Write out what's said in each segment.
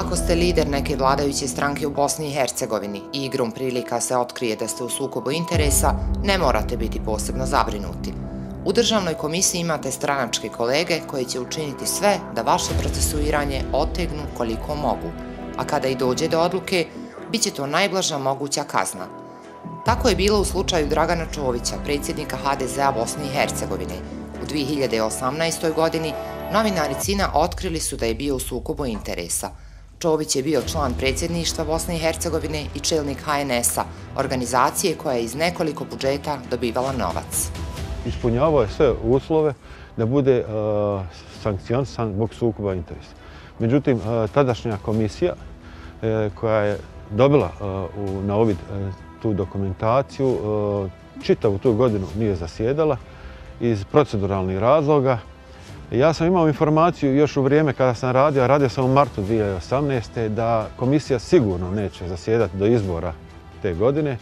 Ako ste lider neke vladajuće stranke u Bosni i Hercegovini i igrom prilika se otkrije da ste u sukobu interesa, ne morate biti posebno zabrinuti. U državnoj komisiji imate stranačke kolege koji će učiniti sve da vaše procesuiranje otegnu koliko mogu, a kada i dođe do odluke, bit će to najblaža moguća kazna. Tako je bilo u slučaju Dragana Čovića, predsjednika HDZ-a Bosne i Hercegovine. U 2018. godini novinari CIN-a otkrili su da je bio u sukobu interesa. Čović je bio član predsjedništva Bosne i Hercegovine i čelnik HNS-a, organizacije koja je iz nekoliko budžeta dobivala novac. Ispunjavao je sve uslove da bude sankcionisan zbog sukoba interesa. Međutim, tadašnja komisija koja je dobila na uvid tu dokumentaciju, čitavu tu godinu nije zasjedala iz proceduralnih razloga. Ja sam imao informaciju još u vrijeme kada sam radio sam u martu 2018. da komisija sigurno neće zasjedati do izbora te godine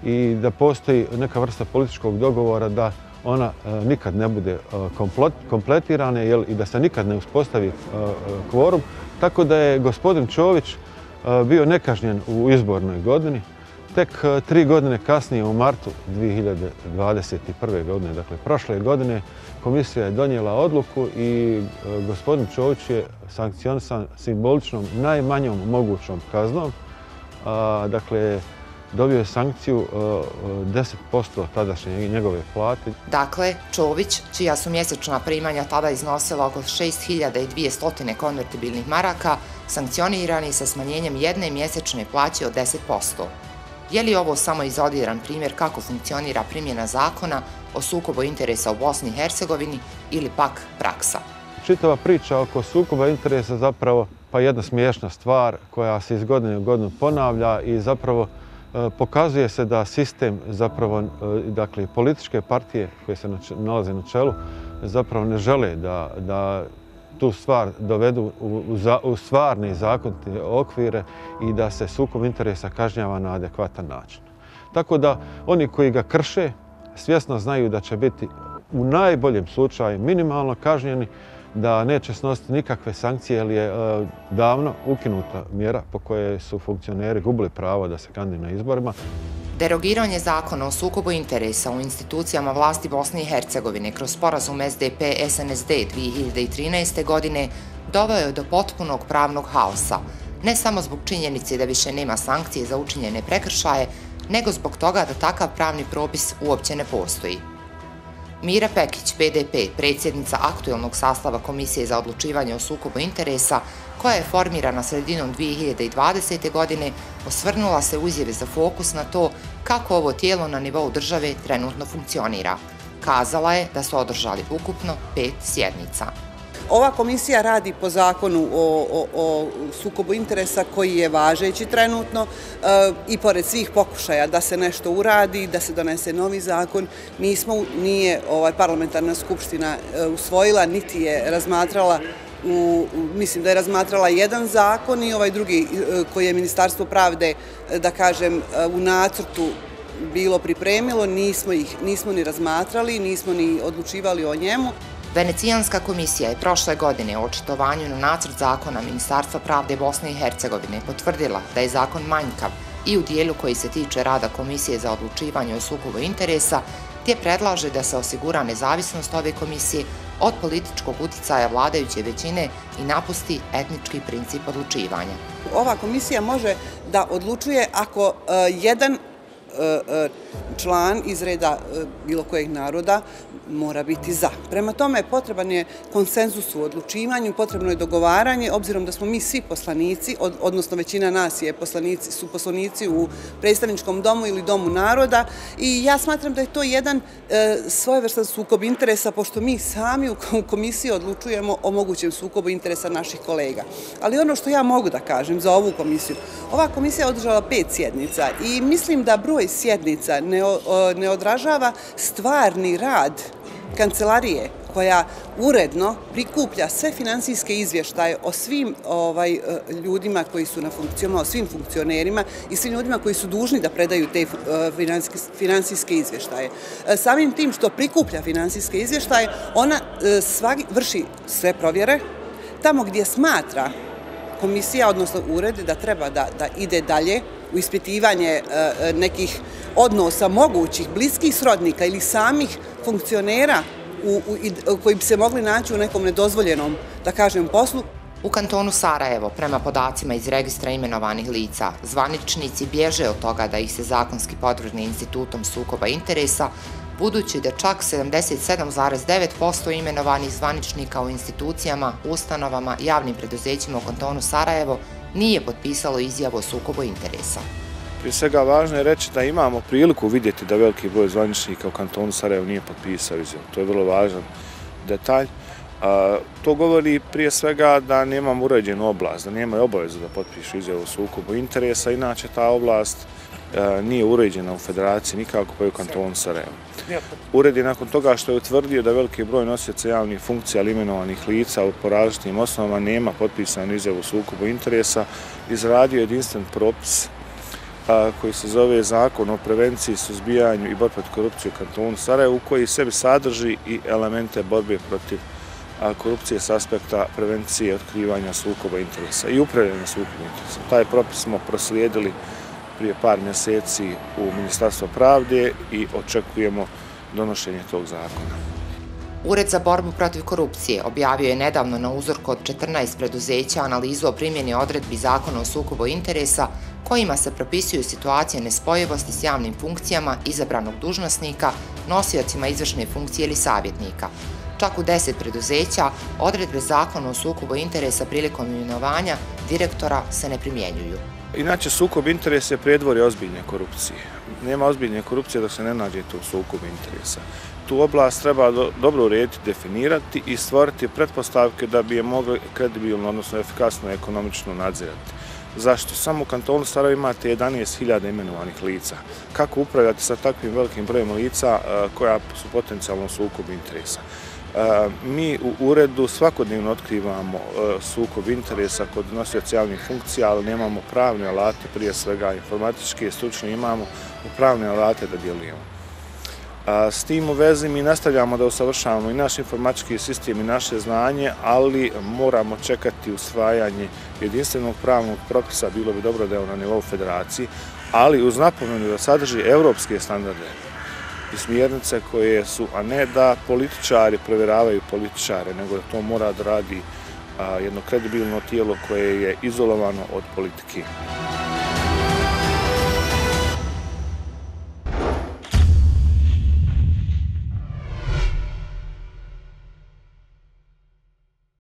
i da postoji neka vrsta političkog dogovora da ona nikad ne bude kompletirana i da se nikad ne uspostavi kvorum. Tako da je gospodin Čović bio nekažnjen u izbornoj godini. Tek 3 godine kasnije, u martu 2021. godine, dakle prošle godine, komisija je donijela odluku i gospodin Čović je sankcionisan simboličnom najmanjom mogućom kaznom. Dakle, dobio je sankciju 10% tadašnje njegove plate. Dakle, Čović, čija su mjesečna primanja tada iznosila oko 6.200 konvertibilnih maraka, sankcioniran je sa smanjenjem jedne mjesečne plaće od 10%. Je li ovo samo izoliran primjer kako funkcionira primjena zakona o sukobu interesa u Bosni i Hercegovini ili pak praksa? Čitava priča oko sukoba interesa zapravo pa jedna smiješna stvar koja se iz godine u godinu ponavlja i zapravo pokazuje se da sistem zapravo, dakle političke partije koje se nalaze na čelu zapravo ne žele da tu stvar dovedu u stvarne zakonite okvire i da se sukob interesa kažnjava na adekvatan način. Tako da oni koji ga krše svjesno znaju da će biti u najboljem slučaju minimalno kažnjeni, da neće snositi nikakve sankcije jer je davno ukinuta mjera po kojoj su funkcioneri gubili pravo da se kandiduju na izborima. Derogiranje zakona o sukobu interesa u institucijama vlasti Bosne i Hercegovine kroz sporazum SDP-SNSD 2013. godine doveo je do potpunog pravnog haosa, ne samo zbog činjenice da više nema sankcije za učinjene prekršaje, nego zbog toga da takav pravni propis uopće ne postoji. Mira Pekić, BDP, predsjednica aktuelnog sastava Komisije za odlučivanje o sukobu interesa, koja je formirana sredinom 2020. godine, osvrnula se u izjave za Fokus na to kako ovo tijelo na nivou države trenutno funkcionira. Kazala je da su održali ukupno 5 sjednica. Ova komisija radi po zakonu o sukobu interesa koji je važeći trenutno i pored svih pokušaja da se nešto uradi, da se donese novi zakon, nije parlamentarna skupština usvojila, niti je razmatrala, mislim da je razmatrala jedan zakon i ovaj drugi koji je Ministarstvo pravde, da kažem, u nacrtu bilo pripremilo, nismo ni razmatrali, nismo ni odlučivali o njemu. Venecijanska komisija je prošle godine u očitovanju na nacrt zakona Ministarstva pravde Bosne i Hercegovine potvrdila da je zakon manjkav i u dijelu koji se tiče rada Komisije za odlučivanje o sukobu interesa, te predlaže da se osigura nezavisnost ove komisije od političkog uticaja vladajuće većine i napusti etnički princip odlučivanja. Ova komisija može da odlučuje ako jedan član iz reda bilo kojeg naroda mora biti za. Prema tome, potreban je konsenzus u odlučivanju, potrebno je dogovaranje, obzirom da smo mi svi poslanici, odnosno većina nas su poslanici u predstavničkom domu ili domu naroda i ja smatram da je to jedan svojevrstan sukob interesa, pošto mi sami u komisiji odlučujemo o mogućem sukobu interesa naših kolega. Ali ono što ja mogu da kažem za ovu komisiju, ova komisija je održala 5 sjednica i mislim da broj sjednica ne odražava stvarni rad kancelarije koja uredno prikuplja sve finansijske izvještaje o svim ljudima koji su na funkcijama, o svim funkcionerima i svim ljudima koji su dužni da predaju te finansijske izvještaje. Samim tim što prikuplja finansijske izvještaje, ona vrši sve provjere tamo gdje smatra komisija, odnosno ured, da treba da ide dalje u ispitivanje nekih odnosa mogućih, bliskih srodnika ili samih funkcionera koji bi se mogli naći u nekom nedozvoljenom, da kažem, poslu. U kantonu Sarajevo, prema podacima iz registra imenovanih lica, zvaničnici bježe od toga da ih se zakonski potvrdi institutom sukoba interesa, budući da čak 77,9% imenovanih zvaničnika u institucijama, ustanovama, javnim preduzećima u kantonu Sarajevo nije potpisalo izjavu o sukobu interesa. Prije svega važno je reći da imamo priliku vidjeti da veliki broj zvaničnika u kantonu Sarajevo nije potpisao izjavu. To je vrlo važan detalj. To govori prije svega da nemamo uređenu oblast, da nemaju obavezu da potpišu izjavu o sukobu interesa, inače ta oblast nije uređena u federaciji nikako, pa i u kantonu Sarajevo. Ured je nakon toga što je utvrdio da veliki broj nosioca javnih funkcija ali imenovanih lica po različitim osnovama nema potpisanu izjavu o sukobu interesa, izradio jedinstven propis koji se zove Zakon o prevenciji, suzbijanju i borbi protiv korupcije u kantonu Sarajevo, u koji sebi sadrži i elemente borbe protiv korupcije s aspekta prevencije, otkrivanja sukoba interesa i upravljanja sukoba interesa. Taj propis smo proslijedili prije par mjeseci u Ministarstvo pravde i očekujemo donošenje tog zakona. Ured za borbu protiv korupcije objavio je nedavno na uzorku od 14 preduzeća analizu o primjeni odredbi Zakona o sukobu interesa kojima se propisuju situacije nespojivosti s javnim funkcijama izabranog dužnosnika, nosiocima izvršne funkcije ili savjetnika. Čak u 10 preduzeća odredbe Zakona o sukobu interesa prilikom imenovanja direktora se ne primjenjuju. Inače, sukob interesa je predvorje ozbiljne korupcije. Nema ozbiljne korupcije dok se ne nađete u sukobu interesa. Tu oblast treba dobro urediti, definirati i stvoriti pretpostavke da bi je mogli kredibilno, odnosno efikasno i ekonomično nadzirati. Zašto? Samo u kantonu Sarajevo imate 11.000 imenovanih lica. Kako upravljati sa takvim velikim brojem lica koja su potencijalno u sukobu interesa? Mi u uredu svakodnevno otkrivamo sukob interesa kod nosioca javnih funkcija, ali nemamo pravne alate, prije svega informatičke i stručne imamo pravne alate da djelujemo. S tim u vezi mi nastavljamo da usavršavamo i naš informatički sistem i naše znanje, ali moramo čekati usvajanje jedinstvenog pravnog propisa, bilo bi dobro da je on na nivou federacije, ali uz napomenu da sadrži evropske standarde i smjernice koje su, a ne da političari provjeravaju političare, nego da to mora da radi jedno kredibilno tijelo koje je izolovano od politike.